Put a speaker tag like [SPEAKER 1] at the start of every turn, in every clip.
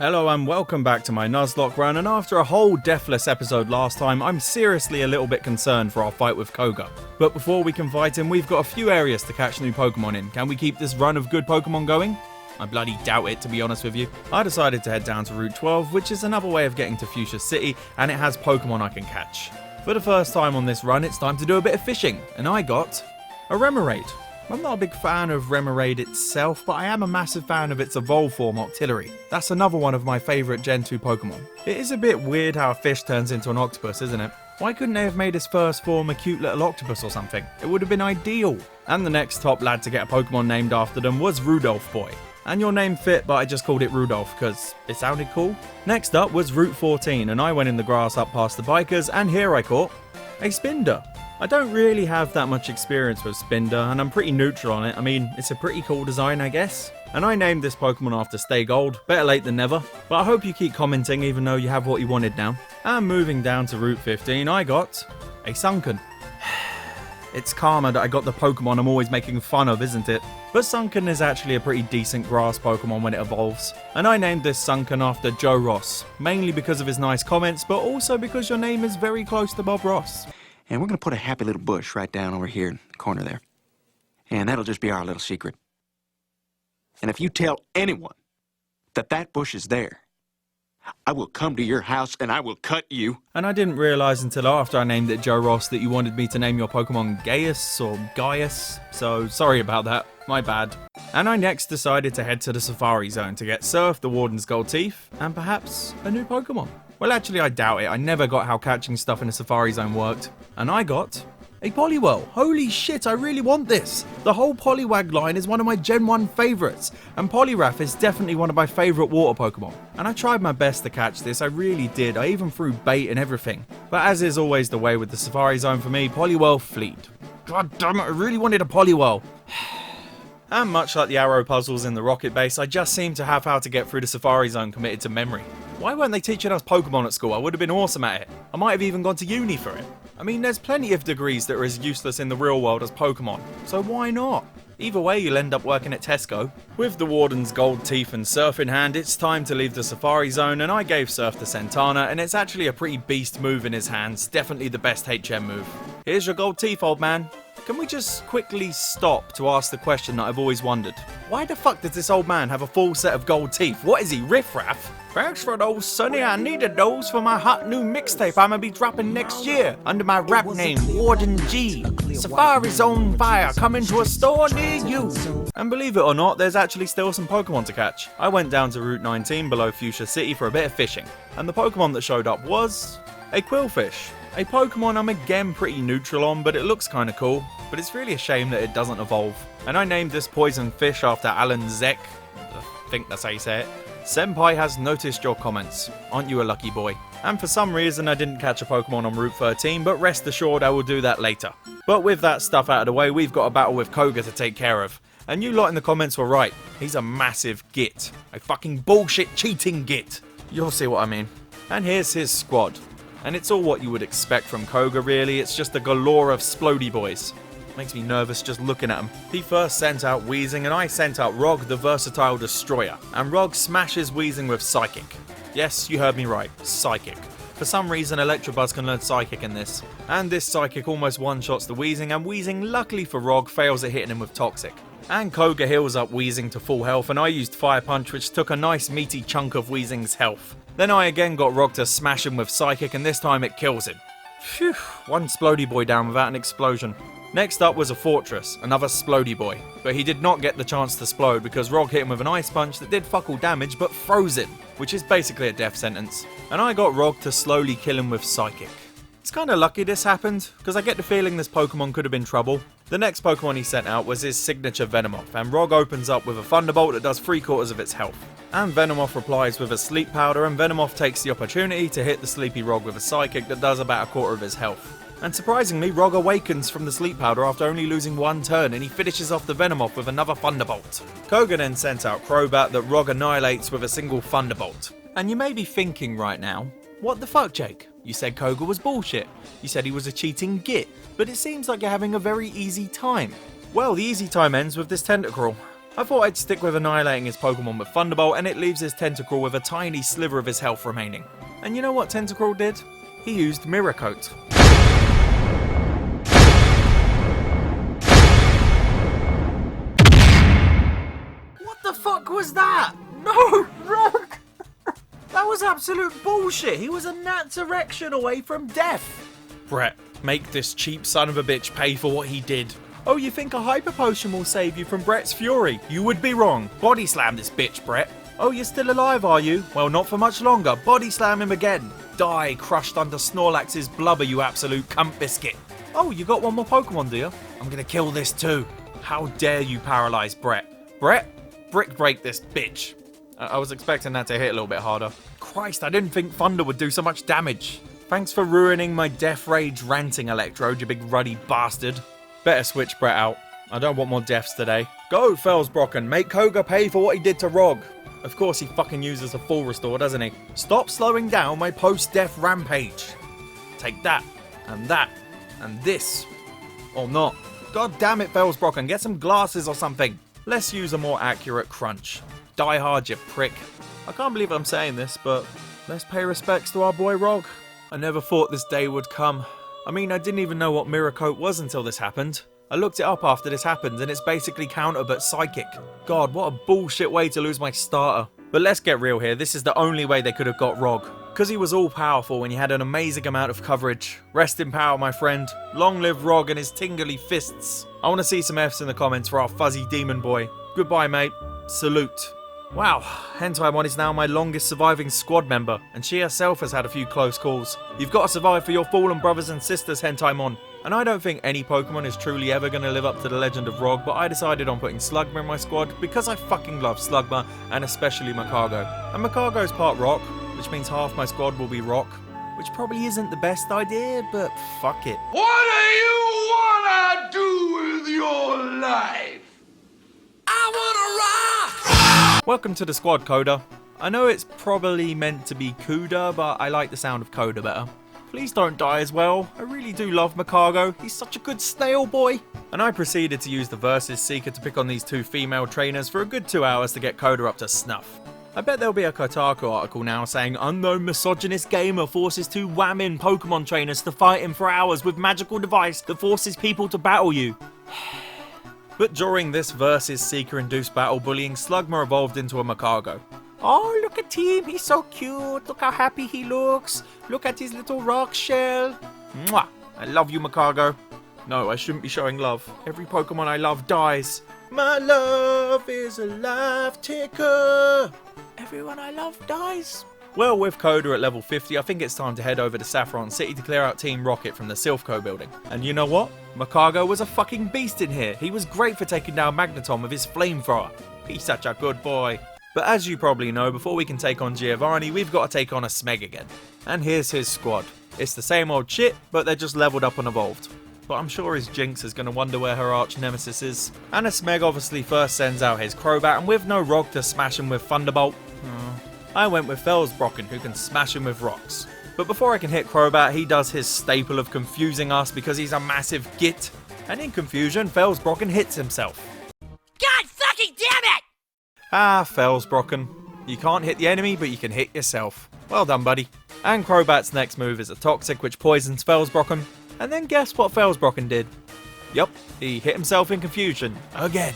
[SPEAKER 1] Hello and welcome back to my Nuzlocke run, and after a whole deathless episode last time, I'm seriously a little bit concerned for our fight with Koga. But before we can fight him, we've got a few areas to catch new Pokemon in. Can we keep this run of good Pokemon going? I bloody doubt it, to be honest with you. I decided to head down to Route 12, which is another way of getting to Fuchsia City, and it has Pokemon I can catch. For the first time on this run, it's time to do a bit of fishing, and I got a Remoraid. I'm not a big fan of Remoraid itself, but I am a massive fan of its evolved form, Octillery. That's another one of my favourite Gen 2 Pokemon. It is a bit weird how a fish turns into an octopus, isn't it? Why couldn't they have made his first form a cute little octopus or something? It would have been ideal. And the next top lad to get a Pokemon named after them was Rudolph Boy. And your name fit, but I just called it Rudolph because it sounded cool. Next up was Route 14, and I went in the grass up past the bikers, and here I caught a Spinder. I don't really have that much experience with Spinder, and I'm pretty neutral on it. I mean, it's a pretty cool design, I guess. And I named this Pokemon after Stay Gold, better late than never. But I hope you keep commenting even though you have what you wanted now. And moving down to Route 15, I got a Sunken. It's karma that I got the Pokemon I'm always making fun of, isn't it? But Sunken is actually a pretty decent grass Pokemon when it evolves. And I named this Sunken after Joe Ross, mainly because of his nice comments, but also because your name is very close to Bob Ross.
[SPEAKER 2] And we're going to put a happy little bush right down over here in the corner there. And that'll just be our little secret. And if you tell anyone that that bush is there, I will come to your house and I will cut you.
[SPEAKER 1] And I didn't realise until after I named it Joe Ross that you wanted me to name your Pokemon Gaius or Gaius, so sorry about that, my bad. And I next decided to head to the Safari Zone to get Surf, the Warden's Gold Teeth, and perhaps a new Pokemon. Well, actually I doubt it, I never got how catching stuff in the Safari Zone worked. And I got a Poliwhirl. Holy shit, I really want this! The whole Poliwag line is one of my Gen 1 favourites, and Poliwrath is definitely one of my favourite water Pokemon. And I tried my best to catch this, I really did, I even threw bait and everything. But as is always the way with the Safari Zone for me, Poliwhirl fleet. God damn it, I really wanted a Poliwhirl. And much like the arrow puzzles in the Rocket Base, I just seem to have how to get through the Safari Zone committed to memory. Why weren't they teaching us Pokemon at school? I would have been awesome at it. I might have even gone to uni for it. I mean, there's plenty of degrees that are as useless in the real world as Pokemon, so why not? Either way, you'll end up working at Tesco. With the Warden's Gold Teeth and Surf in hand, it's time to leave the Safari Zone, and I gave Surf to Santana, and it's actually a pretty beast move in his hands, definitely the best HM move. Here's your gold teeth, old man. Can we just quickly stop to ask the question that I've always wondered? Why the fuck does this old man have a full set of gold teeth? What is he, riffraff? Thanks for those, Sonny. I needed those for my hot new mixtape I'ma be dropping next year under my rap name, Warden G. Safari Zone Fire, coming to a store near you. And believe it or not, there's actually still some Pokemon to catch. I went down to Route 19 below Fuchsia City for a bit of fishing, and the Pokemon that showed up was a Quillfish. A Pokemon I'm again pretty neutral on, but it looks kinda cool. But it's really a shame that it doesn't evolve. And I named this poison fish after Alan Zek. I think that's how you say it. Senpai has noticed your comments. Aren't you a lucky boy? And for some reason I didn't catch a Pokemon on Route 13, but rest assured I will do that later. But with that stuff out of the way, we've got a battle with Koga to take care of. And you lot in the comments were right. He's a massive git. A fucking bullshit cheating git. You'll see what I mean. And here's his squad. And it's all what you would expect from Koga really, it's just a galore of splody boys. Makes me nervous just looking at him. He first sent out Weezing and I sent out Rog, the versatile destroyer. And Rog smashes Weezing with Psychic. Yes, you heard me right, Psychic. For some reason Electabuzz can learn Psychic in this. And this Psychic almost one-shots the Weezing, and Weezing, luckily for Rog, fails at hitting him with Toxic. And Koga heals up Weezing to full health, and I used Fire Punch, which took a nice meaty chunk of Weezing's health. Then I again got Rog to smash him with Psychic, and this time it kills him. Phew, one Splody boy down without an explosion. Next up was a Fortress, another Splody boy, but he did not get the chance to explode because Rog hit him with an Ice Punch that did fuck all damage but froze him, which is basically a death sentence. And I got Rog to slowly kill him with Psychic. It's kinda lucky this happened, because I get the feeling this Pokemon could have been trouble. The next Pokemon he sent out was his signature Venomoth, and Rog opens up with a Thunderbolt that does 3/4 of its health. And Venomoth replies with a Sleep Powder, and Venomoth takes the opportunity to hit the sleepy Rog with a Psychic that does about 1/4 of his health. And surprisingly, Rog awakens from the Sleep Powder after only losing one turn, and he finishes off the Venomoth with another Thunderbolt. Koga then sent out Crobat that Rog annihilates with a single Thunderbolt. And you may be thinking right now, what the fuck, Jake? You said Koga was bullshit. You said he was a cheating git. But it seems like you're having a very easy time. Well, the easy time ends with this Tentacruel. I thought I'd stick with annihilating his Pokemon with Thunderbolt, and it leaves his Tentacruel with a tiny sliver of his health remaining. And you know what Tentacruel did? He used Mirror Coat. What the fuck was that? No, Rock! That was absolute bullshit. He was a gnat's erection away from death. Brett, make this cheap son of a bitch pay for what he did. Oh, you think a Hyper Potion will save you from Brett's fury? You would be wrong. Body slam this bitch, Brett. Oh, you're still alive, are you? Well, not for much longer. Body slam him again. Die crushed under Snorlax's blubber, you absolute cunt biscuit. Oh, you got one more Pokemon, do you? I'm gonna kill this too. How dare you paralyze Brett? Brett, brick break this bitch. I was expecting that to hit a little bit harder. Christ, I didn't think Thunder would do so much damage. Thanks for ruining my Death Rage ranting, Electrode, you big ruddy bastard. Better switch Brett out. I don't want more deaths today. Go, Felsbrocken, make Koga pay for what he did to Rog. Of course he fucking uses a full restore, doesn't he? Stop slowing down my post-death rampage. Take that, and this. Or not. God damn it, Felsbrocken, get some glasses or something. Let's use a more accurate crunch. Die hard, you prick. I can't believe I'm saying this, but let's pay respects to our boy Rog. I never thought this day would come. I mean, I didn't even know what Mirror Coat was until this happened. I looked it up after this happened, and it's basically counter but psychic. God, what a bullshit way to lose my starter. But let's get real here, this is the only way they could have got Rog. Because he was all powerful and he had an amazing amount of coverage. Rest in power, my friend. Long live Rog and his tingly fists. I want to see some Fs in the comments for our fuzzy demon boy. Goodbye, mate. Salute. Wow, Hentaimon is now my longest surviving squad member, and she herself has had a few close calls. You've got to survive for your fallen brothers and sisters, Hentaimon. And I don't think any Pokemon is truly ever going to live up to the legend of Rog, but I decided on putting Slugma in my squad because I fucking love Slugma, and especially Macargo. And Macargo's part rock, which means half my squad will be rock, which probably isn't the best idea, but fuck it.
[SPEAKER 3] What do you wanna do with your life? I wanna rock!
[SPEAKER 1] Welcome to the squad, Coda. I know it's probably meant to be Cuda, but I like the sound of Coda better. Please don't die as well. I really do love Macargo. He's such a good snail boy. And I proceeded to use the Versus Seeker to pick on these two female trainers for a good 2 hours to get Coda up to snuff. I bet there'll be a Kotaku article now saying unknown misogynist gamer forces two whamming Pokemon trainers to fight him for hours with magical device that forces people to battle you. But during this Versus Seeker-induced battle, bullying Slugma evolved into a Macargo. Oh, look at him, he's so cute, look how happy he looks, look at his little rock shell. Mwah, I love you, Macargo. No, I shouldn't be showing love. Every Pokemon I love dies. My love is a life taker. Everyone I love dies. Well, with Coda at level 50, I think it's time to head over to Saffron City to clear out Team Rocket from the Silphco building. And you know what? Macargo was a fucking beast in here. He was great for taking down Magneton with his flamethrower. He's such a good boy. But as you probably know, before we can take on Giovanni, we've got to take on a Smeg again. And here's his squad. It's the same old shit, but they're just leveled up and evolved. But I'm sure his Jinx is going to wonder where her arch nemesis is. And a Smeg obviously first sends out his Crobat, and with no Rog to smash him with Thunderbolt, I went with Felsbrocken, who can smash him with rocks. But before I can hit Crobat, he does his staple of confusing us because he's a massive git. And in confusion, Felsbrocken hits himself.
[SPEAKER 4] God fucking damn it!
[SPEAKER 1] Ah, Felsbrocken. You can't hit the enemy, but you can hit yourself. Well done, buddy. And Crobat's next move is a Toxic, which poisons Felsbrocken. And then guess what Felsbrocken did? Yup, he hit himself in confusion. Again.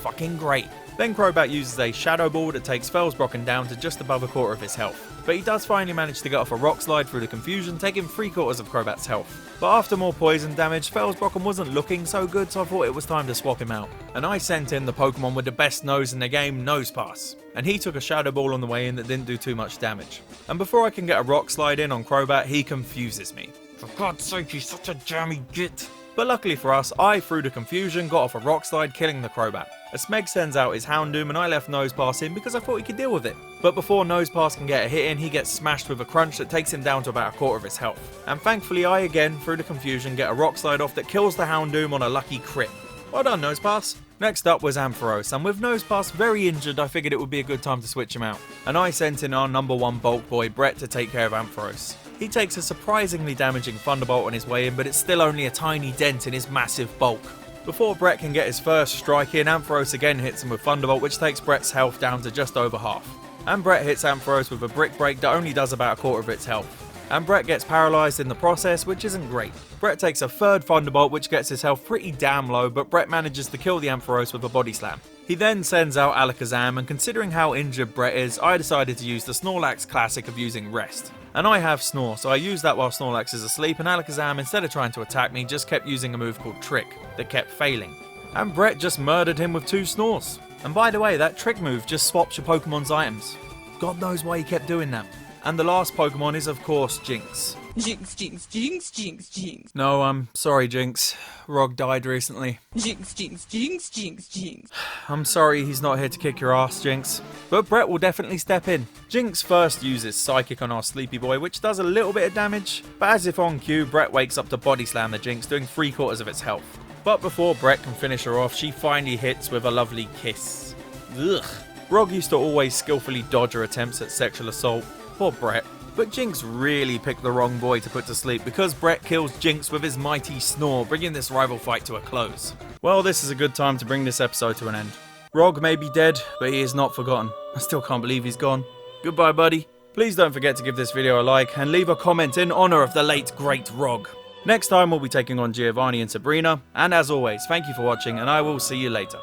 [SPEAKER 1] Fucking great. Then Crobat uses a Shadow Ball that takes Felsbrocken down to just above a quarter of his health. But he does finally manage to get off a Rock Slide through the confusion, taking 3/4 of Crobat's health. But after more poison damage, Felsbrocken wasn't looking so good, so I thought it was time to swap him out. And I sent in the Pokemon with the best nose in the game, Nosepass. And he took a Shadow Ball on the way in that didn't do too much damage. And before I can get a Rock Slide in on Crobat, he confuses me. For God's sake, he's such a jammy git. But luckily for us, I, through the confusion, got off a Rock Slide, killing the Crobat. A Smeg sends out his Houndoom and I left Nosepass in because I thought he could deal with it. But before Nosepass can get a hit in, he gets smashed with a Crunch that takes him down to about a quarter of his health. And thankfully I again, through the confusion, get a Rock Slide off that kills the Houndoom on a lucky crit. Well done, Nosepass. Next up was Ampharos, and with Nosepass very injured, I figured it would be a good time to switch him out. And I sent in our number one bulk boy, Brett, to take care of Ampharos. He takes a surprisingly damaging Thunderbolt on his way in, but it's still only a tiny dent in his massive bulk. Before Brett can get his first strike in, Ampharos again hits him with Thunderbolt, which takes Brett's health down to just over half. And Brett hits Ampharos with a Brick Break that only does about a quarter of its health. And Brett gets paralysed in the process, which isn't great. Brett takes a third Thunderbolt, which gets his health pretty damn low, but Brett manages to kill the Ampharos with a Body Slam. He then sends out Alakazam, and considering how injured Brett is, I decided to use the Snorlax classic of using Rest. And I have Snore, so I used that while Snorlax is asleep, and Alakazam, instead of trying to attack me, just kept using a move called Trick, that kept failing. And Brett just murdered him with 2 Snores. And by the way, that Trick move just swaps your Pokemon's items. God knows why he kept doing that. And the last Pokemon is of course Jinx.
[SPEAKER 5] Jinx, Jinx, Jinx, Jinx, Jinx.
[SPEAKER 1] No, I'm sorry Jinx. Rog died recently.
[SPEAKER 5] Jinx, Jinx, Jinx, Jinx, Jinx.
[SPEAKER 1] I'm sorry he's not here to kick your ass, Jinx. But Brett will definitely step in. Jinx first uses Psychic on our Sleepy Boy, which does a little bit of damage. But as if on cue, Brett wakes up to Body Slam the Jinx, doing 3/4 of its health. But before Brett can finish her off, she finally hits with a lovely kiss. Ugh. Rog used to always skillfully dodge her attempts at sexual assault. Poor Brett. But Jinx really picked the wrong boy to put to sleep, because Brett kills Jinx with his mighty Snore, bringing this rival fight to a close. Well, this is a good time to bring this episode to an end. Rog may be dead, but he is not forgotten. I still can't believe he's gone. Goodbye, buddy. Please don't forget to give this video a like and leave a comment in honour of the late great Rog. Next time we'll be taking on Giovanni and Sabrina, and as always, thank you for watching and I will see you later.